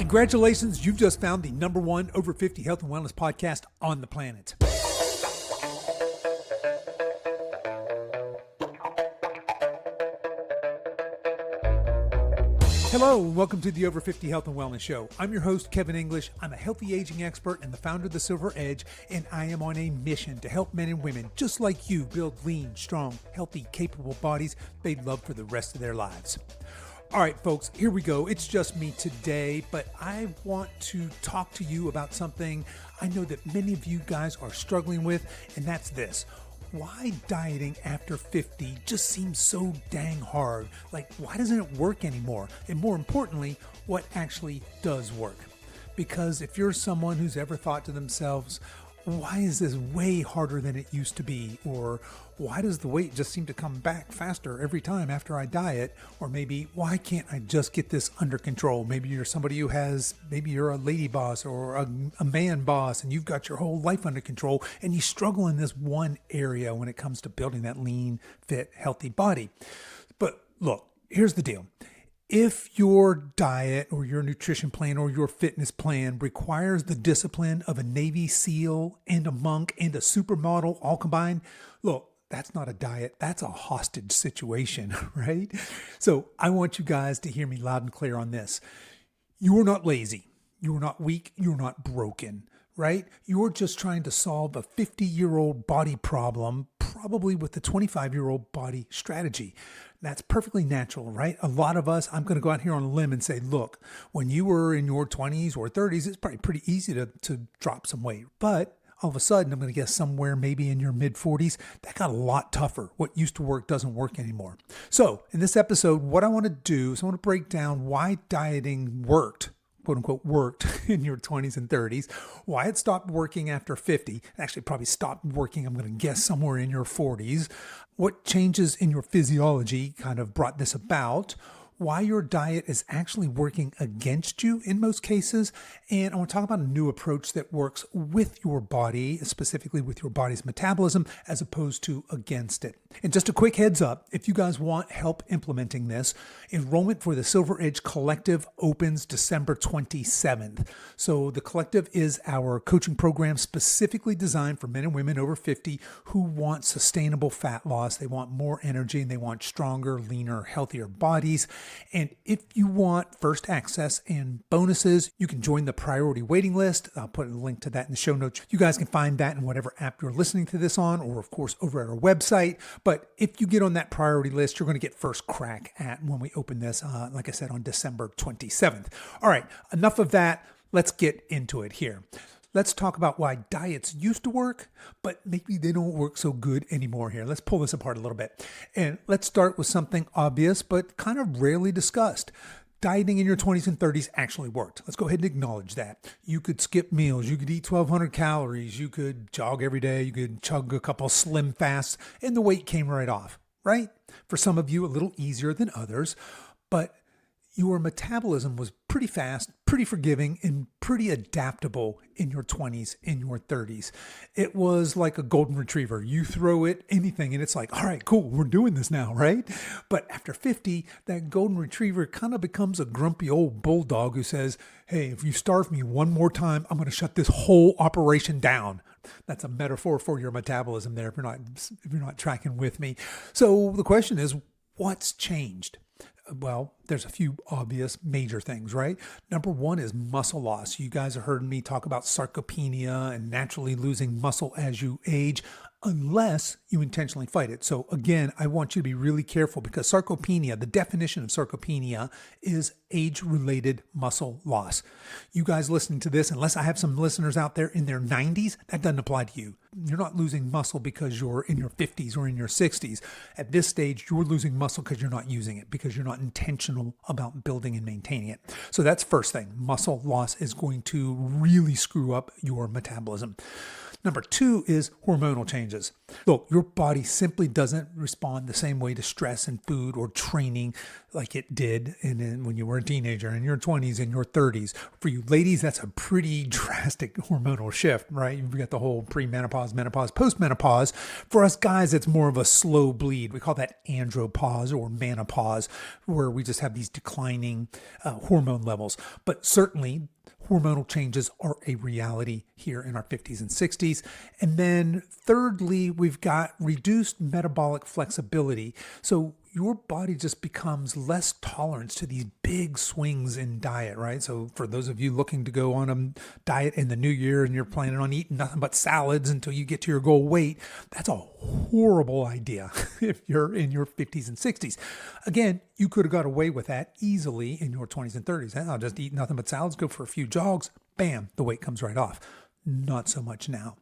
Congratulations, you've just found the #1 over 50 health and wellness podcast on the planet. Hello, and welcome to the Over 50 Health and Wellness Show. I'm your host, Kevin English. I'm a healthy aging expert and the founder of The Silver Edge, and I am on a mission to help men and women just like you build lean, strong, healthy, capable bodies they love for the rest of their lives. All right, folks, here we go. It's just me today, but I want to talk to you about something I know that many of you guys are struggling with, and that's this. Why dieting after 50 just seems so dang hard? Like, why doesn't it work anymore? And more importantly, what actually does work? Because if you're someone who's ever thought to themselves, why is this way harder than it used to be? Or why does the weight just seem to come back faster every time after I diet? Or maybe, why can't I just get this under control? Maybe you're somebody who maybe you're a lady boss or a man boss and you've got your whole life under control and you struggle in this one area when it comes to building that lean, fit, healthy body. But look, here's the deal. If your diet or your nutrition plan or your fitness plan requires the discipline of a Navy SEAL and a monk and a supermodel all combined, look, that's not a diet. That's a hostage situation, right? So I want you guys to hear me loud and clear on this. You are not lazy. You are not weak. You're not broken, right? You're just trying to solve a 50-year-old body problem, probably with a 25-year-old body strategy. That's perfectly natural, right? A lot of us, I'm going to go out here on a limb and say, look, when you were in your 20s or 30s, it's probably pretty easy to drop some weight. But all of a sudden, I'm going to guess somewhere maybe in your mid-40s, that got a lot tougher. What used to work doesn't work anymore. So in this episode, what I want to do is I want to break down why dieting worked, quote unquote, worked in your 20s and 30s, why it stopped working after 50, actually probably stopped working, I'm going to guess somewhere in your 40s, what changes in your physiology kind of brought this about, why your diet is actually working against you in most cases, and I want to talk about a new approach that works with your body, specifically with your body's metabolism, as opposed to against it. And just a quick heads up, if you guys want help implementing this, enrollment for the Silver Edge Collective opens December 27th. So the Collective is our coaching program specifically designed for men and women over 50 who want sustainable fat loss, they want more energy, and they want stronger, leaner, healthier bodies. And if you want first access and bonuses, you can join the priority waiting list. I'll put a link to that in the show notes. You guys can find that in whatever app you're listening to this on, or of course over at our website. But if you get on that priority list, you're going to get first crack at when we open this, like I said, on December 27th. All right, enough of that. Let's get into it here. Let's talk about why diets used to work, but maybe they don't work so good anymore here. Let's pull this apart a little bit. And let's start with something obvious, but kind of rarely discussed. Dieting in your 20s and 30s actually worked. Let's go ahead and acknowledge that. You could skip meals. You could eat 1,200 calories. You could jog every day. You could chug a couple slim fasts, and the weight came right off, right? For some of you, a little easier than others, but your metabolism was pretty fast, pretty forgiving, and pretty adaptable in your 20s, in your 30s. It was like a golden retriever. You throw it anything and it's like, all right, cool, we're doing this now, right? But after 50, that golden retriever kind of becomes a grumpy old bulldog who says, hey, if you starve me one more time, I'm going to shut this whole operation down. That's a metaphor for your metabolism there if you're not tracking with me. So the question is, what's changed? Well, there's a few obvious major things, right? Number one is muscle loss. You guys have heard me talk about sarcopenia and naturally losing muscle as you age, unless you intentionally fight it. So again, I want you to be really careful because sarcopenia, the definition of sarcopenia is age-related muscle loss. You guys listening to this, unless I have some listeners out there in their 90s, that doesn't apply to you. You're not losing muscle because you're in your 50s or in your 60s. At this stage, you're losing muscle because you're not using it, because you're not intentional about building and maintaining it. So that's first thing. Muscle loss is going to really screw up your metabolism. Number two is hormonal changes. Look, your body simply doesn't respond the same way to stress and food or training like it did when you were a teenager, in your 20s, in your 30s. For you ladies, that's a pretty drastic hormonal shift, right? You've got the whole pre-menopause, menopause, post-menopause. For us guys, it's more of a slow bleed. We call that andropause or menopause, where we just have these declining hormone levels. But certainly, hormonal changes are a reality here in our 50s and 60s. And then thirdly, we've got reduced metabolic flexibility. So your body just becomes less tolerant to these big swings in diet, right? So for those of you looking to go on a diet in the new year and you're planning on eating nothing but salads until you get to your goal weight, that's a horrible idea if you're in your 50s and 60s. Again, you could have got away with that easily in your 20s and 30s. I'll just eat nothing but salads, go for a few jogs, bam, the weight comes right off. Not so much now.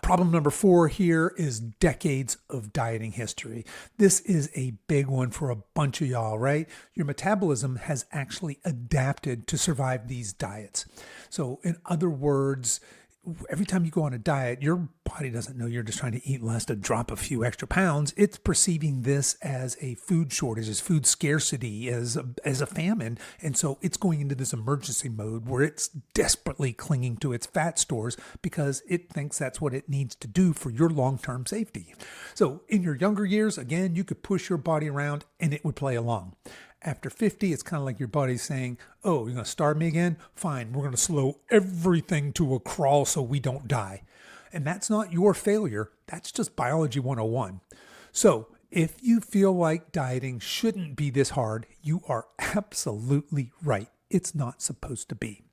Problem number 4 here is decades of dieting history. This is a big one for a bunch of y'all, right? Your metabolism has actually adapted to survive these diets. So in other words, every time you go on a diet, your body doesn't know you're just trying to eat less to drop a few extra pounds. It's perceiving this as a food shortage, as food scarcity, as a famine. And so it's going into this emergency mode where it's desperately clinging to its fat stores because it thinks that's what it needs to do for your long-term safety. So in your younger years, again, you could push your body around and it would play along. After 50, it's kind of like your body's saying, oh, you're going to starve me again? Fine, we're going to slow everything to a crawl so we don't die. And that's not your failure. That's just biology 101. So if you feel like dieting shouldn't be this hard, you are absolutely right. It's not supposed to be.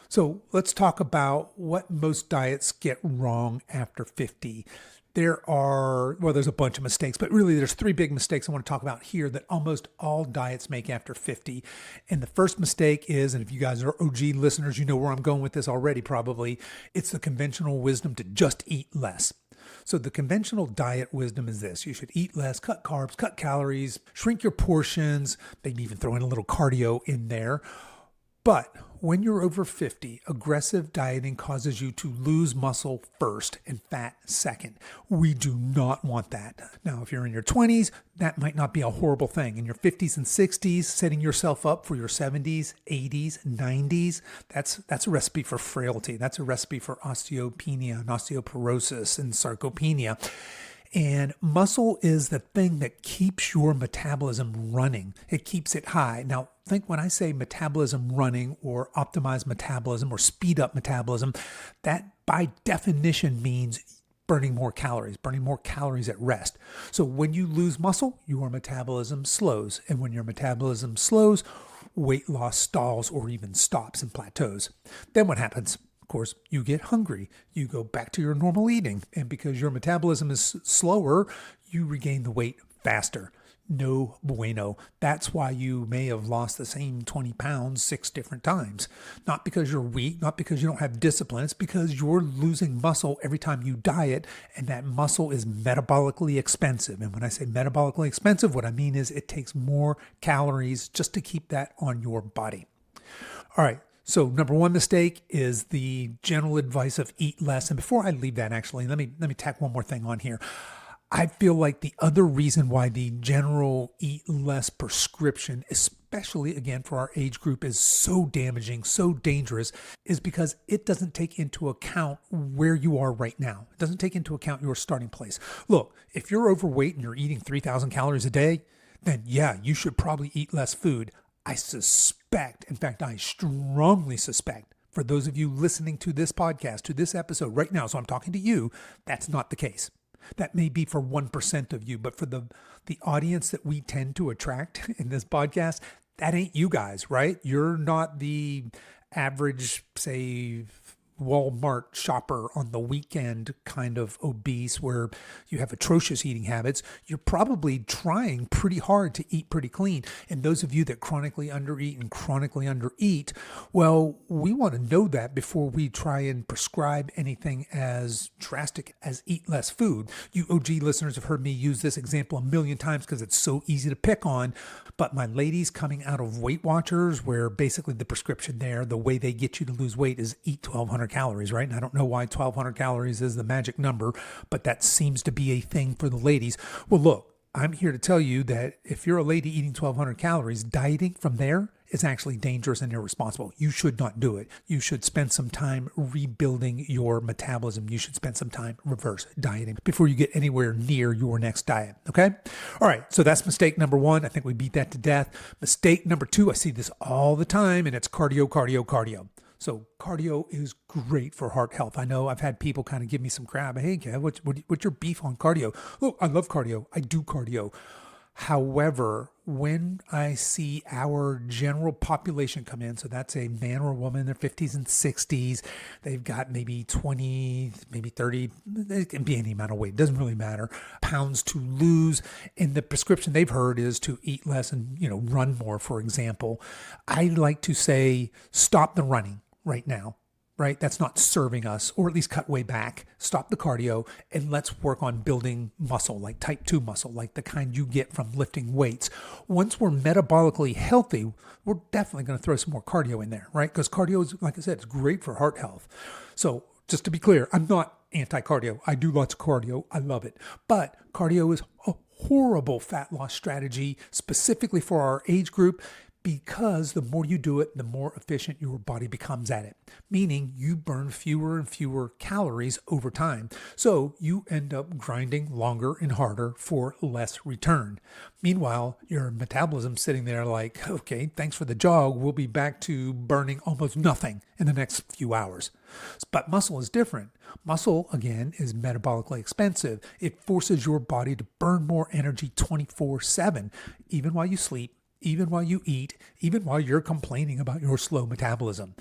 So let's talk about what most diets get wrong after 50. There's a bunch of mistakes, but really there's 3 big mistakes I want to talk about here that almost all diets make after 50. And the first mistake is, and if you guys are OG listeners, you know where I'm going with this already probably, it's the conventional wisdom to just eat less. So the conventional diet wisdom is this: you should eat less, cut carbs, cut calories, shrink your portions, maybe even throw in a little cardio in there. But when you're over 50, aggressive dieting causes you to lose muscle first and fat second. We do not want that. Now, if you're in your 20s, that might not be a horrible thing. In your 50s and 60s, setting yourself up for your 70s, 80s, 90s, that's a recipe for frailty. That's a recipe for osteopenia and osteoporosis and sarcopenia. And muscle is the thing that keeps your metabolism running. It keeps it high. Now, think when I say metabolism running or optimize metabolism or speed up metabolism, that by definition means burning more calories at rest. So when you lose muscle, your metabolism slows. And when your metabolism slows, weight loss stalls or even stops and plateaus. Then what happens? Of course, you get hungry. You go back to your normal eating. And because your metabolism is slower, you regain the weight faster. No bueno. That's why you may have lost the same 20 pounds 6 different times. Not because you're weak, not because you don't have discipline. It's because you're losing muscle every time you diet, and that muscle is metabolically expensive. And when I say metabolically expensive, what I mean is it takes more calories just to keep that on your body. All right. So number 1 mistake is the general advice of eat less. And before I leave that, actually, let me tack one more thing on here. I feel like the other reason why the general eat less prescription, especially again for our age group, is so damaging, so dangerous, is because it doesn't take into account where you are right now. It doesn't take into account your starting place. Look, if you're overweight and you're eating 3,000 calories a day, then yeah, you should probably eat less food. I suspect, in fact, I strongly suspect, for those of you listening to this podcast, to this episode right now, so I'm talking to you, that's not the case. That may be for 1% of you, but for the audience that we tend to attract in this podcast, that ain't you guys, right? You're not the average, say, Walmart shopper on the weekend kind of obese where you have atrocious eating habits. You're probably trying pretty hard to eat pretty clean. And those of you that chronically undereat and chronically undereat, well, we want to know that before we try and prescribe anything as drastic as eat less food. You OG listeners have heard me use this example a million times because it's so easy to pick on. But my ladies coming out of Weight Watchers, where basically the prescription there, the way they get you to lose weight is eat 1,200 calories, right? And I don't know why 1,200 calories is the magic number, but that seems to be a thing for the ladies. Well, look, I'm here to tell you that if you're a lady eating 1,200 calories, dieting from there is actually dangerous and irresponsible. You should not do it. You should spend some time rebuilding your metabolism. You should spend some time reverse dieting before you get anywhere near your next diet. Okay? All right. So that's mistake number one. I think we beat that to death. Mistake number two, I see this all the time, and it's cardio, cardio, cardio. So cardio is great for heart health. I know I've had people kind of give me some crap. Hey, Kev, what's your beef on cardio? Look, I love cardio. I do cardio. However, when I see our general population come in, so that's a man or a woman in their 50s and 60s, they've got maybe 20, maybe 30, it can be any amount of weight, it doesn't really matter, pounds to lose. And the prescription they've heard is to eat less and, run more, for example. I like to say, stop the running right now. Right? That's not serving us, or at least cut way back. Stop the cardio and let's work on building muscle, like type 2 muscle, like the kind you get from lifting weights. Once we're metabolically healthy, we're definitely going to throw some more cardio in there, right? Because cardio is, like I said, it's great for heart health. So just to be clear, I'm not anti-cardio. I do lots of cardio. I love it. But cardio is a horrible fat loss strategy, specifically for our age group, because the more you do it, the more efficient your body becomes at it, meaning you burn fewer and fewer calories over time. So you end up grinding longer and harder for less return. Meanwhile, your metabolism sitting there like, okay, thanks for the jog. We'll be back to burning almost nothing in the next few hours. But muscle is different. Muscle, again, is metabolically expensive. It forces your body to burn more energy 24/7, even while you sleep, even while you eat, even while you're complaining about your slow metabolism.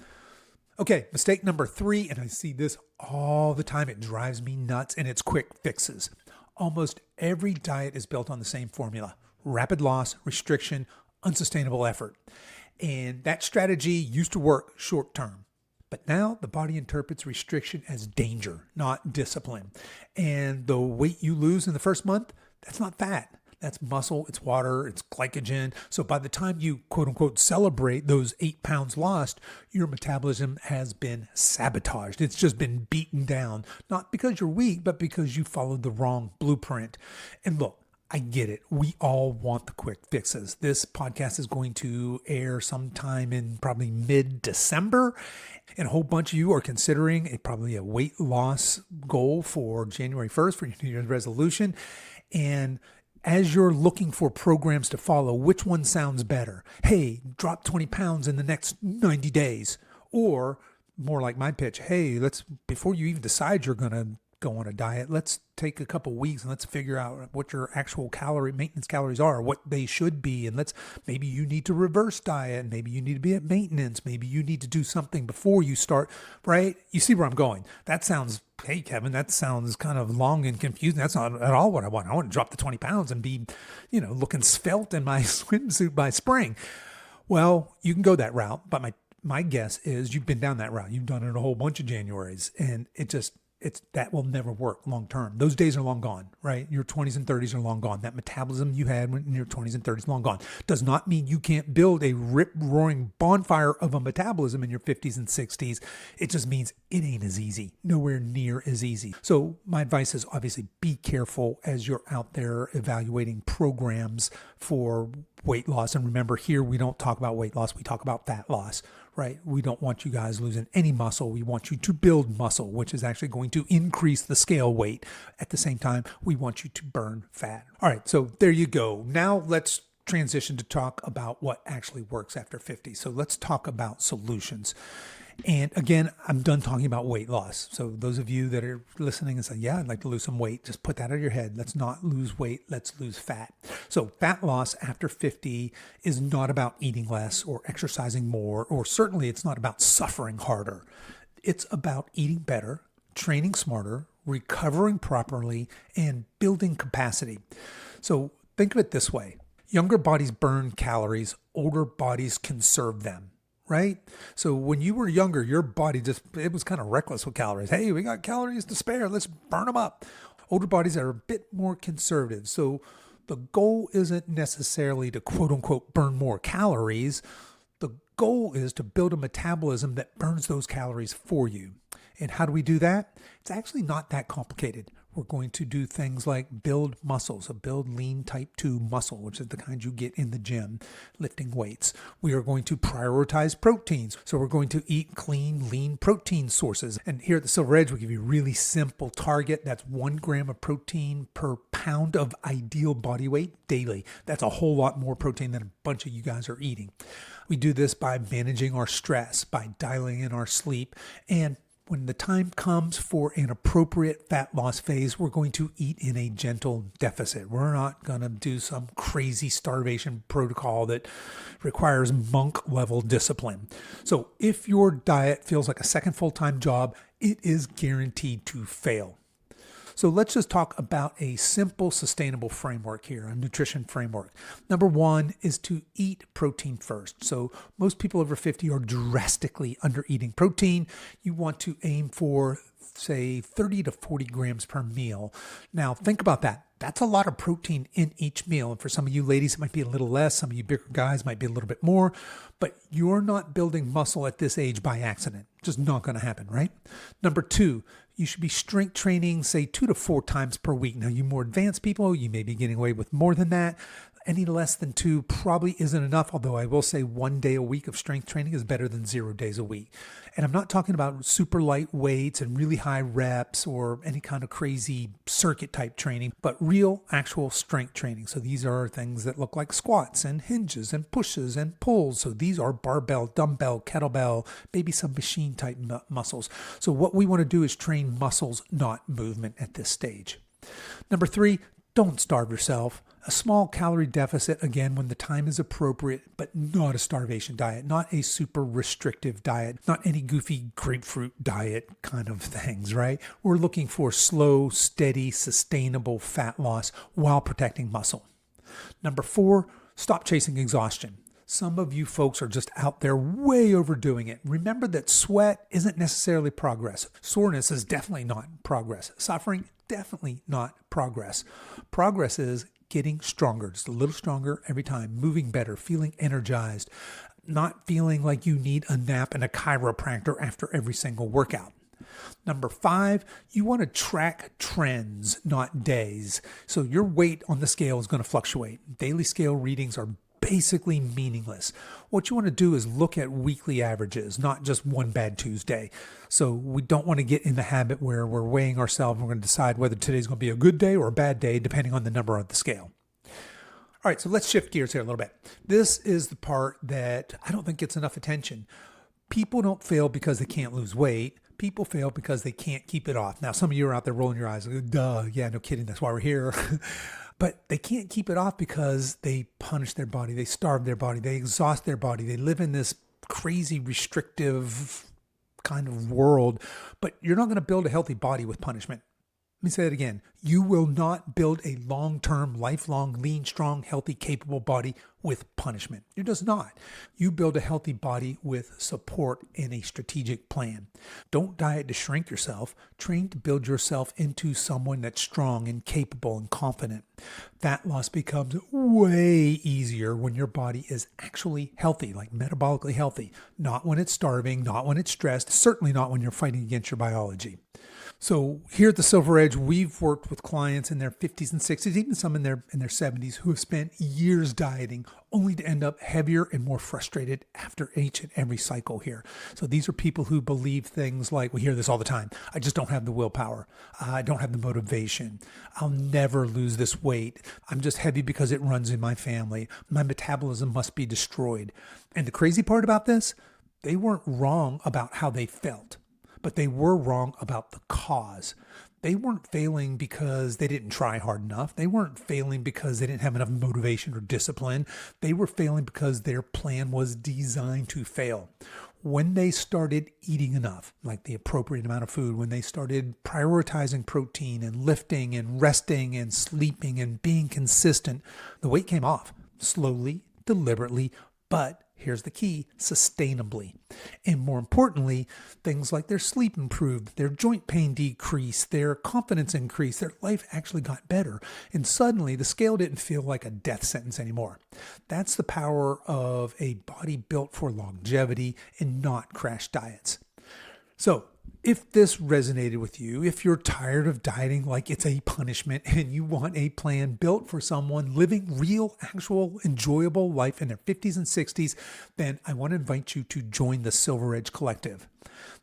Okay, mistake number three, and I see this all the time. It drives me nuts, and it's quick fixes. Almost every diet is built on the same formula: rapid loss, restriction, unsustainable effort. And that strategy used to work short term. But now the body interprets restriction as danger, not discipline. And the weight you lose in the first month, that's not fat. That's muscle, it's water, it's glycogen. So by the time you quote unquote celebrate those 8 pounds lost, your metabolism has been sabotaged. It's just been beaten down, not because you're weak, but because you followed the wrong blueprint. And look, I get it. We all want the quick fixes. This podcast is going to air sometime in probably mid-December. And a whole bunch of you are considering probably a weight loss goal for January 1st for your New Year's resolution. And as you're looking for programs to follow, which one sounds better? Hey, drop 20 pounds in the next 90 days. Or more like my pitch, hey, before you even decide you're going to go on a diet, let's take a couple weeks and let's figure out what your actual maintenance calories are, what they should be. And maybe you need to reverse diet. Maybe you need to be at maintenance. Maybe you need to do something before you start, right? You see where I'm going. Hey, Kevin, that sounds kind of long and confusing. That's not at all what I want. I want to drop the 20 pounds and be, looking svelte in my swimsuit by spring. Well, you can go that route, but my guess is you've been down that route. You've done it a whole bunch of Januaries, and that will never work long term. Those days are long gone, right? Your 20s and 30s are long gone. That metabolism you had in your 20s and 30s long gone. Does not mean you can't build a rip-roaring bonfire of a metabolism in your 50s and 60s. It just means it ain't as easy. Nowhere near as easy. So my advice is obviously be careful as you're out there evaluating programs for weight loss. And remember, here we don't talk about weight loss. We talk about fat loss, right? We don't want you guys losing any muscle. We want you to build muscle, which is actually going to increase the scale weight. At the same time, we want you to burn fat. All right, so there you go. Now let's transition to talk about what actually works after 50. So let's talk about solutions. And again, I'm done talking about weight loss. So those of you that are listening and say, yeah, I'd like to lose some weight, just put that out of your head. Let's not lose weight. Let's lose fat. So fat loss after 50 is not about eating less or exercising more, or certainly it's not about suffering harder. It's about eating better, training smarter, recovering properly, and building capacity. So think of it this way. Younger bodies burn calories, older bodies conserve them. Right? So when you were younger, your body it was kind of reckless with calories. Hey, we got calories to spare. Let's burn them up. Older bodies are a bit more conservative. So the goal isn't necessarily to quote unquote burn more calories. The goal is to build a metabolism that burns those calories for you. And how do we do that? It's actually not that complicated. We're going to do things like build muscles, a build lean type 2 muscle, which is the kind you get in the gym, lifting weights. We are going to prioritize proteins. So we're going to eat clean, lean protein sources. And here at the Silver Edge, we give you a really simple target. That's 1 gram of protein per pound of ideal body weight daily. That's a whole lot more protein than a bunch of you guys are eating. We do this by managing our stress, by dialing in our sleep, and when the time comes for an appropriate fat loss phase, we're going to eat in a gentle deficit. We're not going to do some crazy starvation protocol that requires monk level discipline. So if your diet feels like a second full-time job, it is guaranteed to fail. So let's just talk about a simple, sustainable framework here, a nutrition framework. Number 1 is to eat protein first. So most people over 50 are drastically under eating protein. You want to aim for, say, 30 to 40 grams per meal. Now, think about that. That's a lot of protein in each meal. And for some of you ladies, it might be a little less. Some of you bigger guys might be a little bit more. But you're not building muscle at this age by accident. Just not going to happen, right? Number 2, you should be strength training, say 2 to 4 times per week. Now, you more advanced people, you may be getting away with more than that. Any less than 2 probably isn't enough, although I will say 1 day a week of strength training is better than 0 days a week. And I'm not talking about super light weights and really high reps or any kind of crazy circuit type training, but real actual strength training. So these are things that look like squats and hinges and pushes and pulls. So these are barbell, dumbbell, kettlebell, maybe some machine type muscles. So what we want to do is train muscles, not movement at this stage. Number 3, don't starve yourself. A small calorie deficit, again, when the time is appropriate, but not a starvation diet, not a super restrictive diet, not any goofy grapefruit diet kind of things, right? We're looking for slow, steady, sustainable fat loss while protecting muscle. Number 4, stop chasing exhaustion. Some of you folks are just out there way overdoing it. Remember that sweat isn't necessarily progress. Soreness is definitely not progress. Suffering, definitely not progress. Progress is getting stronger, just a little stronger every time, moving better, feeling energized, not feeling like you need a nap and a chiropractor after every single workout. Number 5, you want to track trends, not days. So your weight on the scale is going to fluctuate. Daily scale readings are basically meaningless. What you want to do is look at weekly averages, not just one bad Tuesday. So we don't want to get in the habit where we're weighing ourselves and we're going to decide whether today's going to be a good day or a bad day, depending on the number on the scale. All right, so let's shift gears here a little bit. This is the part that I don't think gets enough attention. People don't fail because they can't lose weight. People fail because they can't keep it off. Now, some of you are out there rolling your eyes. Like, duh, yeah, no kidding. That's why we're here. But they can't keep it off because they punish their body. They starve their body. They exhaust their body. They live in this crazy restrictive kind of world. But you're not going to build a healthy body with punishment. Let me say it again. You will not build a long-term, lifelong, lean, strong, healthy, capable body with punishment. You're just not. You build a healthy body with support and a strategic plan. Don't diet to shrink yourself. Train to build yourself into someone that's strong and capable and confident. Fat loss becomes way easier when your body is actually healthy, like metabolically healthy. Not when it's starving, not when it's stressed, certainly not when you're fighting against your biology. So here at the Silver Edge, we've worked with clients in their 50s and 60s, even some in their 70s, who have spent years dieting only to end up heavier and more frustrated after each and every cycle here. So these are people who believe things like, we hear this all the time, I just don't have the willpower. I don't have the motivation. I'll never lose this weight. I'm just heavy because it runs in my family. My metabolism must be destroyed. And the crazy part about this, they weren't wrong about how they felt. But they were wrong about the cause. They weren't failing because they didn't try hard enough. They weren't failing because they didn't have enough motivation or discipline. They were failing because their plan was designed to fail. When they started eating enough, like the appropriate amount of food, when they started prioritizing protein and lifting and resting and sleeping and being consistent, the weight came off slowly, deliberately, but here's the key, sustainably. And more importantly, things like their sleep improved, their joint pain decreased, their confidence increased, their life actually got better. And suddenly the scale didn't feel like a death sentence anymore. That's the power of a body built for longevity and not crash diets. So If this resonated with you, if you're tired of dieting like it's a punishment and you want a plan built for someone living real, actual, enjoyable life in their 50s and 60s, then I want to invite you to join the Silver Edge Collective.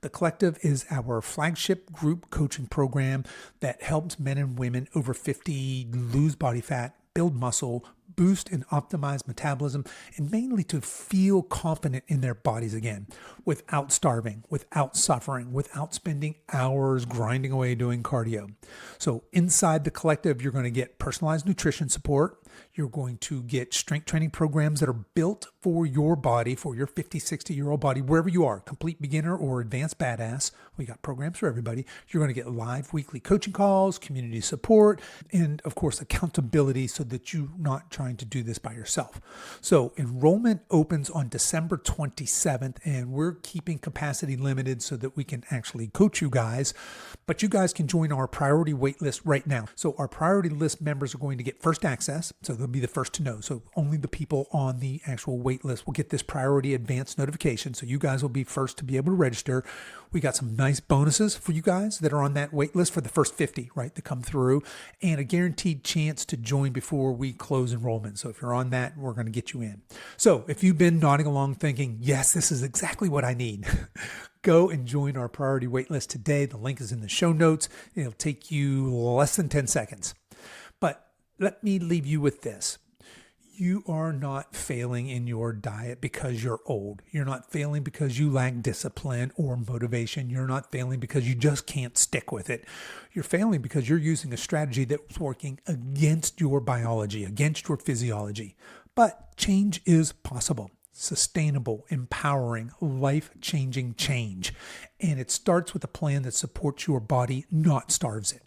The Collective is our flagship group coaching program that helps men and women over 50 lose body fat, build muscle, boost and optimize metabolism, and mainly to feel confident in their bodies again without starving, without suffering, without spending hours grinding away doing cardio. So inside the Collective, you're going to get personalized nutrition support. You're going to get strength training programs that are built for your body, for your 50, 60-year-old body, wherever you are, complete beginner or advanced badass. We got programs for everybody. You're going to get live weekly coaching calls, community support, and of course, accountability so that you're not trying to do this by yourself. So enrollment opens on December 27th, and we're keeping capacity limited so that we can actually coach you guys. But you guys can join our priority wait list right now. So our priority list members are going to get first access. So they'll be the first to know. So only the people on the actual wait list will get this priority advance notification. So you guys will be first to be able to register. We got some nice bonuses for you guys that are on that wait list for the first 50, right, that come through, and a guaranteed chance to join before we close enrollment. So if you're on that, we're going to get you in. So if you've been nodding along thinking, yes, this is exactly what I need, go and join our priority waitlist today. The link is in the show notes. It'll take you less than 10 seconds. But let me leave you with this. You are not failing in your diet because you're old. You're not failing because you lack discipline or motivation. You're not failing because you just can't stick with it. You're failing because you're using a strategy that's working against your biology, against your physiology. But change is possible. Sustainable, empowering, life-changing change. And it starts with a plan that supports your body, not starves it.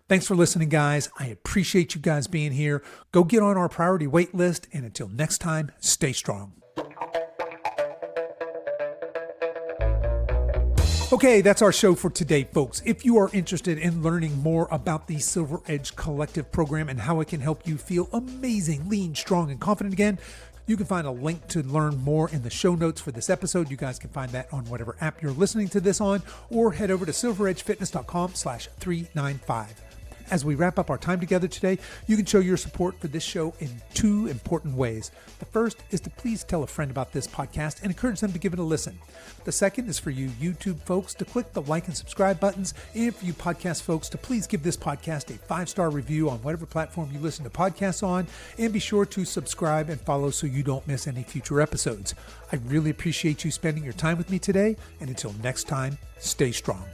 Thanks for listening, guys. I appreciate you guys being here. Go get on our priority wait list, and until next time, stay strong. Okay, that's our show for today, folks. If you are interested in learning more about the Silver Edge Collective program and how it can help you feel amazing, lean, strong, and confident again, you can find a link to learn more in the show notes for this episode. You guys can find that on whatever app you're listening to this on, or head over to silveredgefitness.com/395. As we wrap up our time together today, you can show your support for this show in two important ways. The first is to please tell a friend about this podcast and encourage them to give it a listen. The second is for you YouTube folks to click the like and subscribe buttons, and for you podcast folks to please give this podcast a 5-star review on whatever platform you listen to podcasts on, and be sure to subscribe and follow so you don't miss any future episodes. I really appreciate you spending your time with me today, and until next time, stay strong.